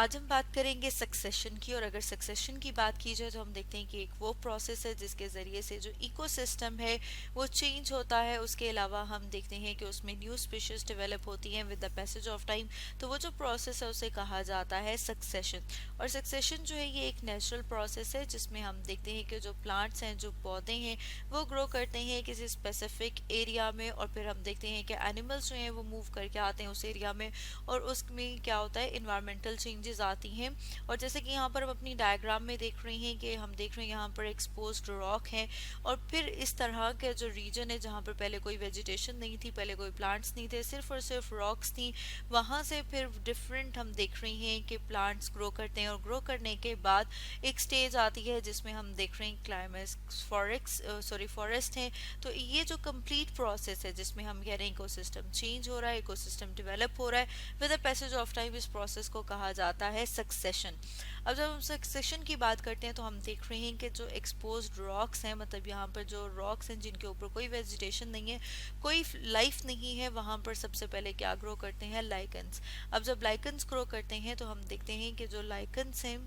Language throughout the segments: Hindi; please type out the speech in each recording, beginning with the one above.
आज हम बात करेंगे सक्सेशन की। और अगर सक्सेशन की बात की जाए तो हम देखते हैं कि एक वो प्रोसेस है जिसके ज़रिए से जो इकोसिस्टम है वो चेंज होता है। उसके अलावा हम देखते हैं कि उसमें न्यू स्पीशीज डेवलप होती हैं with the passage of time. तो वो जो प्रोसेस है उसे कहा जाता है सक्सेशन। और सक्सेशन जो है ये एक नेचुरल प्रोसेस है जिसमें हम देखते हैं कि जो प्लांट्स हैं, जो पौधे हैं, वो ग्रो करते हैं किसी स्पेसिफिक एरिया में, और फिर हम देखते हैं कि एनिमल्स जो हैं वो मूव करके आते हैं उस एरिया में, और उसमें क्या होता है, इन्वायरमेंटल चेंजेस आती हैं। और जैसे कि यहाँ पर हम अपनी डायग्राम में देख रहे हैं कि हम देख रहे हैं यहाँ पर एक्सपोज्ड रॉक है, और फिर इस तरह के जो रीजन है जहाँ पर पहले कोई वेजिटेशन नहीं थी, पहले कोई प्लांट्स नहीं थे, सिर्फ और सिर्फ रॉक्स थी, वहाँ से फिर डिफरेंट हम देख रहे हैं कि प्लांट्स ग्रो करते हैं। और ग्रो करने के बाद एक स्टेज आती है जिसमें हम देख रहे हैं क्लाइमेक्स फॉरेस्ट है। तो ये जो कंप्लीट प्रोसेस है जिसमें हम कह रहे हैं इकोसिस्टम चेंज हो रहा है, इकोसिस्टम डेवलप हो रहा है with the passage of time, इस प्रोसेस को कहा जाता है सक्सेशन। अब जब हम सक्सेशन की बात करते हैं तो हम देख रहे हैं कि जो एक्सपोज्ड रॉक्स हैं, मतलब यहाँ पर जो रॉक्स हैं जिनके ऊपर कोई वेजिटेशन नहीं है, कोई लाइफ नहीं है, वहाँ पर सबसे पहले क्या ग्रो करते हैं, लाइकन्स। अब जब लाइकन्स ग्रो करते हैं तो हम देखते हैं कि जो लाइकन्स हैं,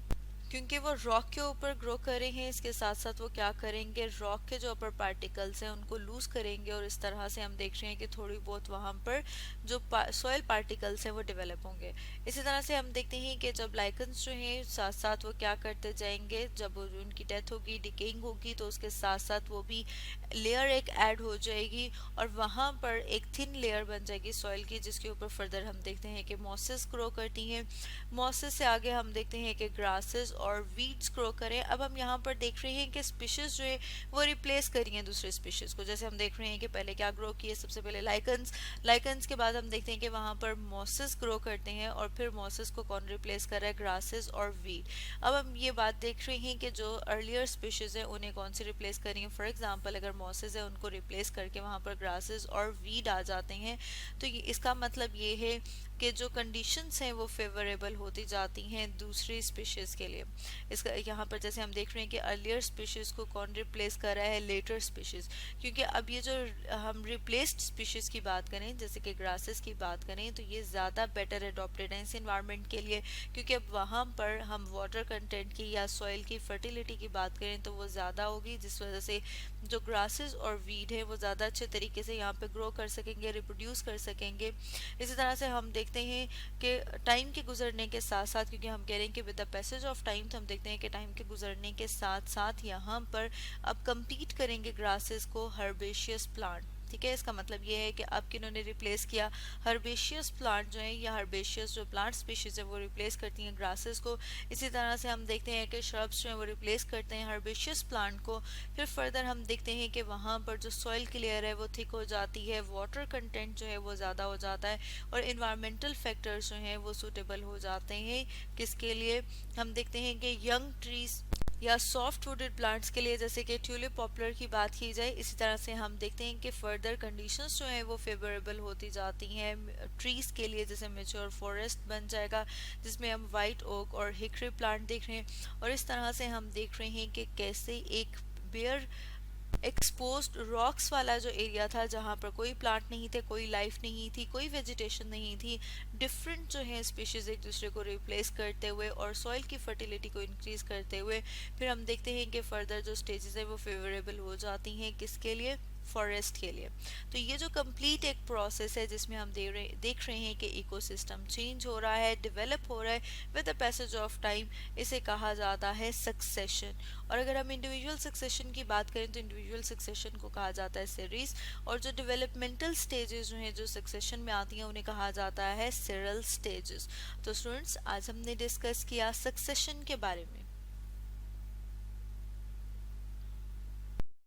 क्योंकि वो रॉक के ऊपर ग्रो करे हैं, इसके साथ साथ वो क्या करेंगे, रॉक के जो अपर पार्टिकल्स हैं उनको लूज करेंगे, और इस तरह से हम देख रहे हैं कि थोड़ी बहुत वहाँ पर जो सॉइल पार्टिकल्स हैं वो डेवलप होंगे। इसी तरह से हम देखते हैं कि जब लाइकन्स जो हैं साथ साथ वो क्या करते जाएंगे, जब उनकी डेथ होगी, डिकेइंग होगी, तो उसके साथ साथ वो भी लेयर एक ऐड हो जाएगी, और वहाँ पर एक थिन लेयर बन जाएगी सॉइल की, जिसके ऊपर फर्दर हम देखते हैं कि मॉसेस ग्रो करती हैं। मॉसेस से आगे हम देखते हैं कि ग्रासेस और वीड्स ग्रो करें। अब हम यहाँ पर देख रहे हैं कि स्पीशीज जो है वो रिप्लेस करी हैं दूसरे स्पीशीज को। जैसे हम देख रहे हैं कि पहले क्या ग्रो किए, सबसे पहले लाइकन्स, लाइकन्स के बाद हम देखते हैं कि वहाँ पर मॉसेस ग्रो करते हैं, और फिर मॉसेस को कौन रिप्लेस कर रहा है, ग्रासेस और वीड। अब हम ये बात देख रहे हैं कि जो अर्लियर स्पीशीज है उन्हें कौन सी रिप्लेस करेंगे। फॉर एग्जाम्पल अगर मॉसेस है उनको रिप्लेस करके वहाँ पर ग्रासेस और वीड आ जाते हैं, तो इसका मतलब ये है कि जो कंडीशंस हैं वो फेवरेबल होती जाती हैं दूसरी स्पीशीज के लिए। इसका यहाँ पर जैसे हम देख रहे हैं कि अर्लियर स्पीशीज को कौन रिप्लेस कर रहा है, लेटर स्पीशीज। क्योंकि अब ये जो हम रिप्लेस्ड स्पीशीज की बात करें, जैसे कि ग्रासेस की बात करें, तो ये ज़्यादा बेटर एडॉप्टेड है इस इन्वायरमेंट के लिए, क्योंकि अब वहाँ पर हम वाटर कंटेंट की या सॉइल की फर्टिलिटी की बात करें तो वो ज़्यादा होगी, जिस वजह से जो ग्रासेस और वीड है वो ज़्यादा अच्छे तरीके से यहाँ पे ग्रो कर सकेंगे, रिप्रोड्यूस कर सकेंगे। इसी तरह से हम देखते हैं कि टाइम के गुजरने के साथ साथ, क्योंकि हम कह रहे हैं कि with the passage of time, तो हम देखते हैं कि टाइम के गुजरने के साथ साथ यहाँ पर अब कंपीट करेंगे ग्रासेस को हर्बेशियस प्लांट। ठीक है, इसका मतलब ये है कि अब किन्होंने रिप्लेस किया, हर्बेशियस प्लांट जो है या हर्बेशियस जो प्लांट स्पीशीज है वो रिप्लेस करती हैं ग्रासेस को। इसी तरह से हम देखते हैं कि श्रब्स जो है वो रिप्लेस करते हैं हर्बेशियस प्लांट को। फिर फर्दर हम देखते हैं कि वहाँ पर जो सॉइल की लेयर है वो थिक हो जाती है, वाटर कंटेंट जो है वो ज़्यादा हो जाता है, और इन्वायरमेंटल फैक्टर्स जो हैं वो सूटेबल हो जाते हैं किसके लिए, हम देखते हैं कि यंग ट्रीज या सॉफ्ट वुडेड प्लांट्स के लिए, जैसे कि ट्यूलिप पॉपुलर की बात की जाए। इसी तरह से हम देखते हैं कि फर्दर कंडीशंस जो हैं वो फेवरेबल होती जाती हैं ट्रीज के लिए, जैसे मेच्योर फॉरेस्ट बन जाएगा जिसमें हम वाइट ओक और हिकरी प्लांट देख रहे हैं। और इस तरह से हम देख रहे हैं कि कैसे एक बेयर एक्सपोज्ड रॉक्स वाला जो एरिया था जहाँ पर कोई प्लांट नहीं थे, कोई लाइफ नहीं थी, कोई वेजिटेशन नहीं थी, डिफरेंट जो है स्पीशीज एक दूसरे को रिप्लेस करते हुए और सॉइल की फर्टिलिटी को इंक्रीज करते हुए, फिर हम देखते हैं कि फर्दर जो स्टेजेस है वो फेवरेबल हो जाती हैं किसके लिए, फॉरेस्ट के लिए। तो ये जो कंप्लीट एक प्रोसेस है जिसमें हम देख रहे हैं कि इकोसिस्टम चेंज हो रहा है, डेवलप हो रहा है with the passage of time, इसे कहा जाता है सक्सेशन। और अगर हम इंडिविजुअल सक्सेशन की बात करें तो इंडिविजुअल सक्सेशन को कहा जाता है सीरीज, और जो डेवलपमेंटल स्टेजेस जो हैं जो सक्सेशन में आती हैं उन्हें कहा जाता है सीरियल स्टेजेस। तो स्टूडेंट्स, आज हमने डिस्कस किया सक्सेशन के बारे में।